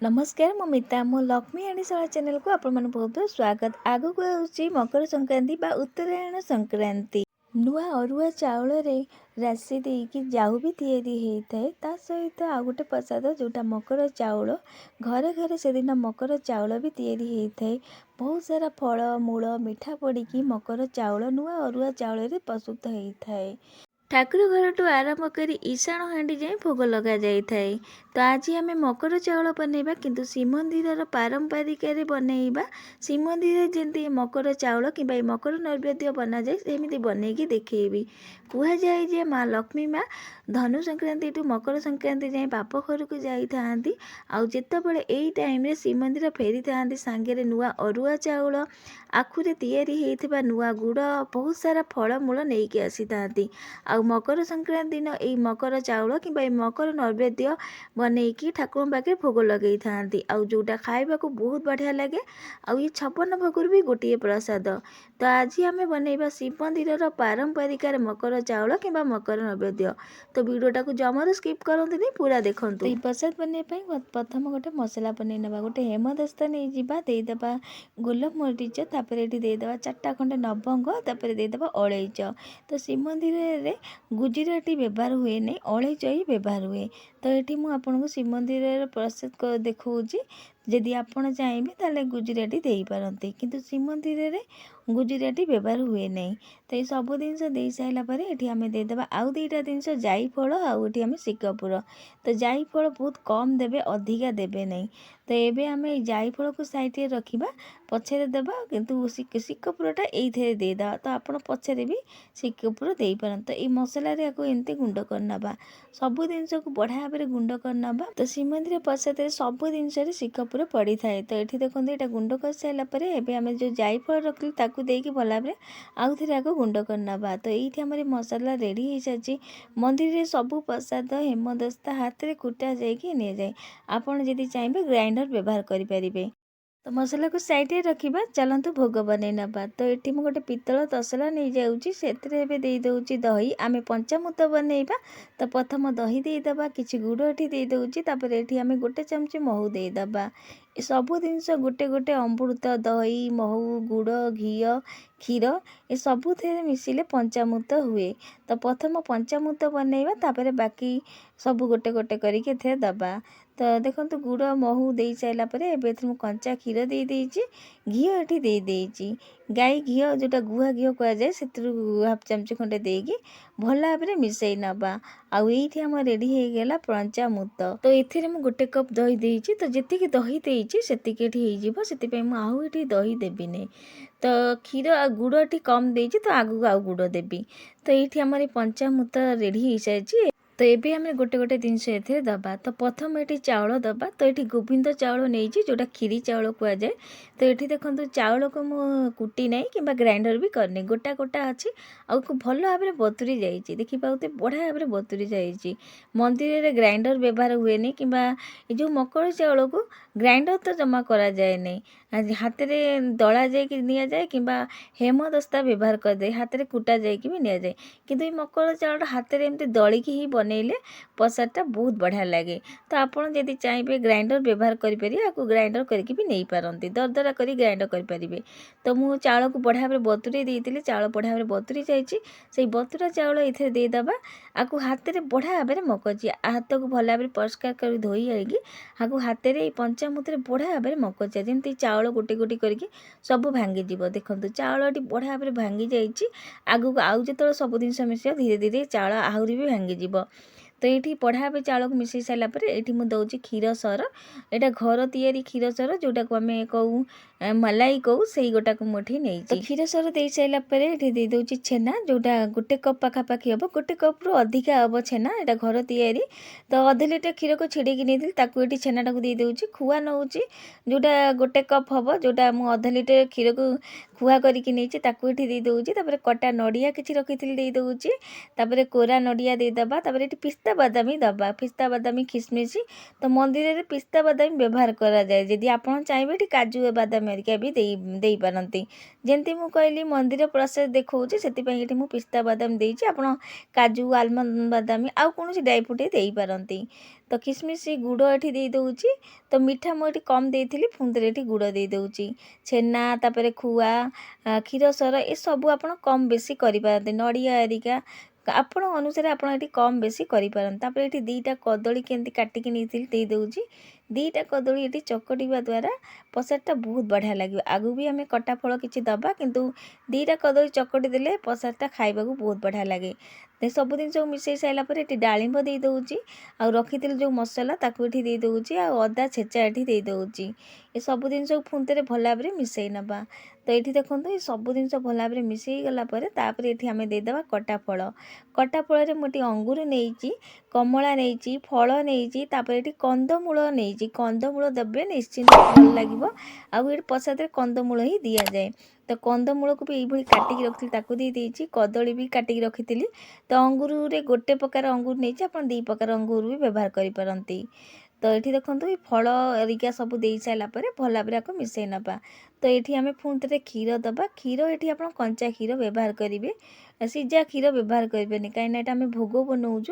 नमस्कार मो मिता मो लक्ष्मी आनीशाला चैनल को आपण बहुत बहुत स्वागत। आगु को होची मकर संक्रांति बा उत्तरायण संक्रांति। नुआ अरुआ चाउल रे राशि देकी जाऊ भी तैयारी होता है। ता सहित आ गोटे प्रसाद जोटा मकर चाउल घरे घरे से दिन मकर चाउल भी तैयारी होता है। बहुत सारा फल मूल मिठा पड़ी मकर चाउल नुआ अरुआ चाउल रे प्रस्तुत होता है। ठाकुर घर आरंभ कर ईशाण हांडी जाए भोग लगा जाए। तो आज आम मकर चाउल बनइबा किंतु श्रीमंदिर पारंपरिक बनइबा। श्रीमंदिर जमी मकर चाउल कि मकर नैवेद्य बना जाए सेमती बनईकी देखी। कहुए जे माँ लक्ष्मी माँ धनु संक्रांति टू मकर संक्रांति जाए बाप घर को जाती। आतेबले यही टाइम श्रीमंदिर फेरी था सांगे नुआ अरुआ चाउल आखुरे तैयारी होता नुआ गुड़ बहुत सारा फलमूल नहीं कि आसी था। आ मकर संक्रांति दिन यही मकर चाउल कि मकर नैवेद्य बनईकी ठाकुर पाखे भोग लगे था। जोटा खाइबा को बहुत बढ़िया लगे। ये 56 भोगर भी गोटे प्रसाद। तो आज आम बनइबा शिव मंदिर पारंपरिक मकर चाउल कि मकर नैवेद्य। तो वीडियोटा को जमार स्किप करते पूरा देखो। तो प्रसाद बनवाई प्रथम गोटे मसला बनई ना गोटे हेमदस्ता नहीं जावा देदेबा गोलम मरीच देदेबा 4टा खंडे नवंग देदेबा अलैच। तो श्रीमंदिर गुजराती व्यवहार हुए नहीं अलैच ही व्यवहार हुए। तो ये मुझे श्रीमंदिर प्रसाद देखा जदि आपड़ चाहिए ताले गुजराती दे पारती किंतु श्रीमंदिर रे गुजराती व्यवहार हुए नहीं। तो ये सब जिनस दे सारापर ये आम देदेबा आउ 2टा जिनस जाईफल आउे आम सिकपुर। तो जाईफल बहुत कम देवे अधिका देवे नहीं। तो ये आम जाईफल को साइड रखा पछरे देबा किंतु सिकपुरटा ये देदा। तो आप पछरे भी सिकपुर दे पारन। तो ये मसला एमती गुंड करना सब जिनस को बढ़िया भाव गुंड करना। तो श्रीमंदिर प्रसाद सब जिनस सिकपुर पड़ी थाए। तो ये देखो यहाँ गुंड कर सारापर एम जो जाईफल रखी देकी भल भाव आउ थे गुंड करना। तो ये आम मसला रेडी हो सारी। मंदिर में सबू प्रसाद हेमदस्ता हाथ में कुटा जाए आपड़ जदि चाहिए ग्राइंडर व्यवहार करें। तो मसला को साइड रखा चलतु भोग बनई ना। तो ये मुझे गोटे पितल तसला नहीं जाऊँगी से दूची दही आम पंचामृत बनइबा। तो प्रथम दही देदेबा कि गुड़ ये दूची ये आम गोटे चामच महू देदेबा। सबू जिनस गोटे गोटे अमृत दही महू गुड़ घी क्षीर ये सबू मिसिले पंचामृत हुए। तो प्रथम पंचामृत बनइबा तापर बाकी सब गोटे गोटे करके दबा। तो देखो गुड़ महू दे सारापर एवं कंचा क्षीर दे घी ये दे गाई घी जोटा गुआ घी कहुए से हाफ चामच खंडे देकी भल भाव मिसई नवा। आईटी आम रेडी हो गला पंचामृत। तो ये गोटे कप दही देती। तो जी दही देती से मुझे दही देवी नहीं। तो क्षीर गुड़ ये कम देती तो आगू आउ गुड़ देवी। तो ये आम पंचामृत रेडी हो सारी। तो ये आम गोटे गोटे जिनस ये दबा। तो प्रथम ये चाउल दबा। तो ये गोविंद चाउल नहीं जोटा खीरी चाउल कहुए। तो ये देखो चाउल को मु कुटी नहीं कि ग्राइंडर भी करनी गोटा गोटा अच्छी आउ भल भाव बतुरी जाइए देखिए बढ़िया भाव बतुरी जाइए। मंदिर में ग्राइंडर व्यवहार हुए नहीं कि जो मकर चाउल को ग्राइंडर तो जमा करा जाए नहीं हाथ में दला जाए कि हेमदस्ता व्यवहार करदे हाथ में कुटा जाए भी नि जाए। किंतु ये मकर चाउल हाथ में एमती दलिकी ही बनइले प्रसादटा बहुत बढ़िया लगे। तो आपड़ जदि चाहिए ग्राइंडर व्यवहार करेंगे आपको ग्राइंडर करके भी नहीं पारती दरदरा कर ग्राइंडर करेंगे। तो मुझे चाउल को बढ़िया भाव बतुरी देती चाउल बढ़िया भाव बतुरी जाइए बतुरा चाउल ये देदेबा आपको हाथ में बढ़िया भाव मकची हाथ को भल भाव परिष्कार कर धोई आएगी आपको हाथ में पंचामृत बढ़िया भाव मकचिया जमी चाउल गोटे गोटे करके सब भांगीज। देखो चाउल बढ़िया भाव भांगी जाइए आगू आउ जो सब जिन मिस धीरे धीरे चाउल आहरी भी भांगीज। तो ये बढ़िया भाव चाउल को मिसई सारापर ये मुझे दूसरी क्षीर सर यहाँ घर तैयारी क्षीर सर जोटा को आम कहूँ मलाई कहूँ से गोटा को मुझे नहीं। तो क्षीर सर दे सारापर ये दे दूसरी छेना जोटा गोटे कप पाखापाखि हम गोटे कप रु अधिका हम छेना यहाँ घर तैयारी। तो अध लिटर क्षीर को छिड़की नहीं ये छेनाटा को दे दूची खुआ नौ जोटा गोटे कप हम जोटा मुझे अध लिटर क्षीर को खुआ करके नहीं दे दूची कटा नड़िया किसी रखी दे दूची कोरा नड़िया देदेबा ये पिस्ता बादाम ही दबा पिस्ता बादाम खिसमिश तो मंदिर में पिस्ता बादाम व्यवहार करा जाए जदि आपण चाहिए काजू बादाम हरिका भी दे पारती जमती मुझे कहली मंदिर प्रोसेस देखा से मुझे पिस्ता बादाम देती आप काजू आलमंड बादाम आउ कौन ड्राई फ्रुट दे पारती तो किसमिश गुड़ ये दे दूची तो मीठा मुझे कम देती पुंदे ये गुड़ दे दूची छेना तापर खुआ क्षीर सर ये सब आप कम बेसी करें नड़िया एरिका आपण अनुसार आप कम बेसी करें ये दीटा कदली केमती काटिकी नहीं दे दूची दीटा कदली ये चकटा द्वारा प्रसादटा बहुत बढ़िया लगे आगु भी आम कटा फल किसी दबा किंतु दीटा कदली चकटी देले प्रसादटा खाइबा बहुत बढ़िया लगे सब जिन मिसई सारापर ये डालिंब दे दूची आ रखी जो मसला ताकू ये दे दूची आ अदा छेचा ये दे दूची ये सब जिन फुंते भल भाव मिसई नवा तो ये देखो ये सब जिन भल भाव मिसई गलापर ये आम देदेबा कटा फल मुझे अंगूर नहीं कमला नहीं फल नहीं ये कंदमूल नहीं कंदमूल देवे निश्चिंत भल लगे आउ प्रसाद कंदमूल ही दि जाए तो कंदमूल को भी ये काटिकी रखी दे देती कदली भी काटिकी रखी तो अंगूर रे गोटे प्रकार अंगूर नहीं आप दी प्रकार अंगूर भी व्यवहार करें तो ये देखो ये फल एरिका सब दे सारापर भल भाव मिसई नवा तो ये आम पुणी क्षीर दबा क्षीर ये आप कंचा क्षीर व्यवहार करेंगे सीजा क्षीर व्यवहार करेंगे कहीं आम भोग बनाऊँ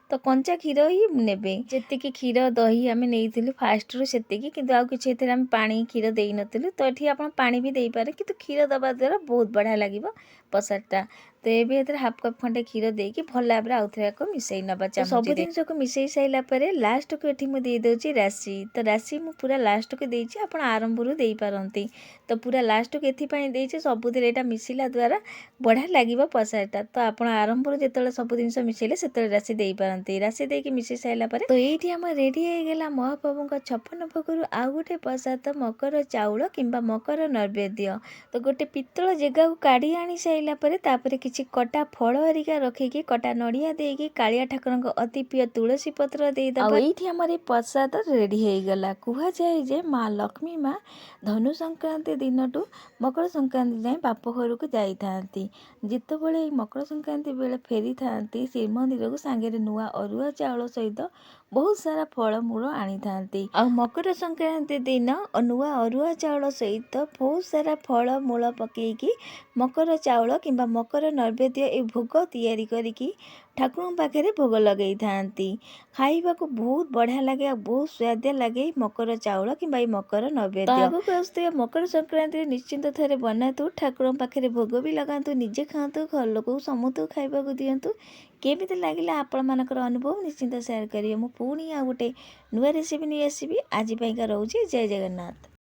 तो कंचा क्षीर ही ने जी क्षीर दही आम नहीं फास्ट रू से कि आउ कि पानी क्षीर दे नु तो ये आप पानी भी दे पारे कि क्षीर दबा द्वारा बहुत बढ़िया लगे प्रसादटा तो ये हाफ कप खंडे क्षीर देकी भल भाव आउ थे मिसई नवा सब जिन को मिसई सारापर लास्ट को ये मुझे देदे राशि तो राशि मुझे पूरा लास्ट को देती आप आरंभ दे पारती तो पूरा लास्ट को ये सबुद यहाँ मिसला द्वारा बढ़िया लगे प्रसादटा तो आप आरंभ जो सब जिन मिसैले से राशि दे पारती राशि देकी मिसई सारापर तो ये आम रेडी होगा महाप्रभु 56 भोग आउ गोटे प्रसाद मकर चाउल किंबा मकर नैवेद्य तो गोटे पित्तल जगह को काढ़ी आनी सारापर किसी कटा फल हरिका रखिकी कटा नड़िया देकी कालिया ठाकुर अति प्रिय तुलसी पत्र देदेबा ये आमर प्रसाद रेडी होगला कह जाए जे माँ लक्ष्मी माँ धनु संक्रांति दिन टू मकर संक्रांति जाए बाप घर को जाती जितेबाला मकर संक्रांति बेले फेरी था श्रीमंदिर को सांगे नुआ अरुआ चाउल सहित बहुत सारा फलमूल आनी था मकर संक्रांति दिन नुआ अरुआ चाउल सहित बहुत सारा फलमूल पकईकी मकर चाउल किंबा मकर नैवेद्य ये भोग तैयारी करिकी ठाकुर पाखे भोग लगे खाइबा को बहुत बढ़िया लगे बहुत स्वादिया लगे मकर चाउल कि मकर नैवेद्य आगक आसुवा मकर संक्रांति निश्चिंत थे बनातु ठाकुर पाखे भोग भी लगातु निजे खातु घर लोक समस्त खाइबा दिंतु केमिति लगिला आपण मानकर अनुभव निश्चिंत शेयर करिए मु पुणी आ गोटे नुआ रेसिपी नहीं आसबि आज रोचे जय जगन्नाथ।